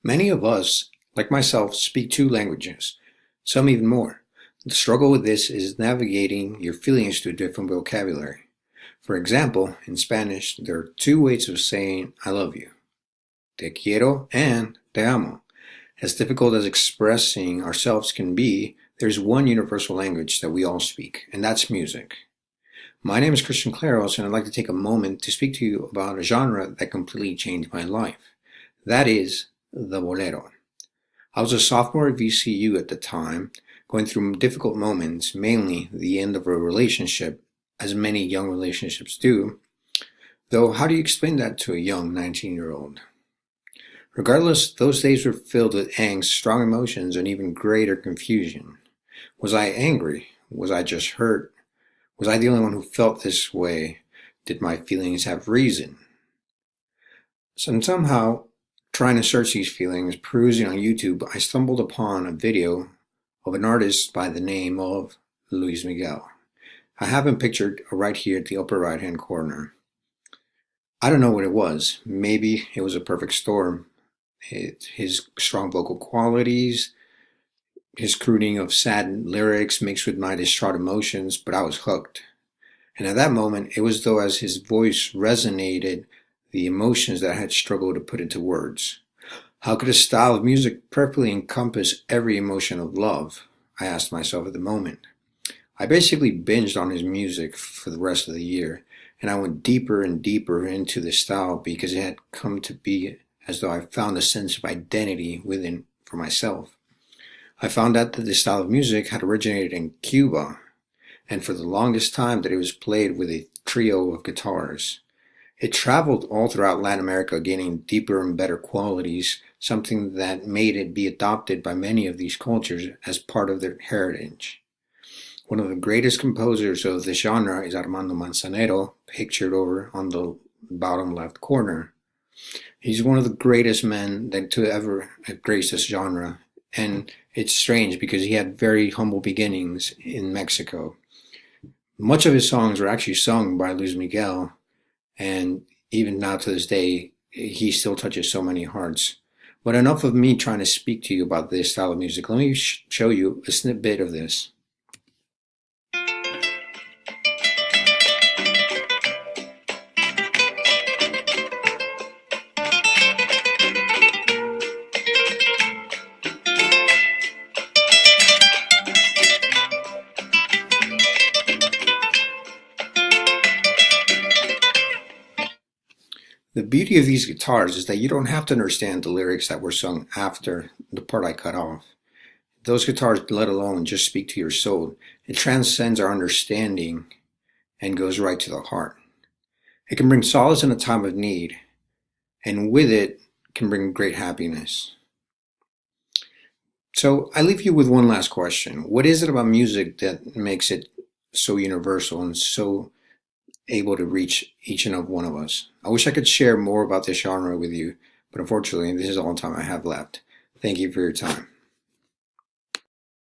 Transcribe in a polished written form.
Many of us, like myself, speak two languages, some even more. The struggle with this is navigating your feelings to a different vocabulary. For example, in Spanish, there are two ways of saying I love you: te quiero and te amo. As difficult as expressing ourselves can be, there's one universal language that we all speak, and that's music. My name is Christian Claros, and I'd like to take a moment to speak to you about a genre that completely changed my life. That is the bolero. I was a sophomore at VCU at the time, going through difficult moments, mainly the end of a relationship, as many young relationships do. Though, how do you explain that to a young 19-year-old? Regardless, those days were filled with angst, strong emotions, and even greater confusion. Was I angry? Was I just hurt? Was I the only one who felt this way? Did my feelings have reason? And somehow, trying to search these feelings, perusing on YouTube, I stumbled upon a video of an artist by the name of Luis Miguel. I have him pictured right here at the upper right hand corner. I don't know what it was. Maybe it was a perfect storm. His strong vocal qualities, his crooning of sad lyrics mixed with my distraught emotions, but I was hooked. And at that moment, it was though as his voice resonated the emotions that I had struggled to put into words. How could a style of music perfectly encompass every emotion of love? I asked myself at the moment. I basically binged on his music for the rest of the year, and I went deeper and deeper into the style because it had come to be as though I found a sense of identity within for myself. I found out that this style of music had originated in Cuba, and for the longest time that it was played with a trio of guitars. It traveled all throughout Latin America, gaining deeper and better qualities, something that made it be adopted by many of these cultures as part of their heritage. One of the greatest composers of this genre is Armando Manzanero, pictured over on the bottom left corner. He's one of the greatest men that to ever have graced this genre, and it's strange because he had very humble beginnings in Mexico. Much of his songs were actually sung by Luis Miguel, and even now to this day, he still touches so many hearts. But enough of me trying to speak to you about this style of music. Let me show you a snippet of this. The beauty of these guitars is that you don't have to understand the lyrics that were sung after the part I cut off. Those guitars, let alone just speak to your soul. It transcends our understanding and goes right to the heart. It can bring solace in a time of need, and with it can bring great happiness. So I leave you with one last question. What is it about music that makes it so universal and so able to reach each and every one of us? I wish I could share more about this genre with you, but unfortunately, this is all the time I have left. Thank you for your time.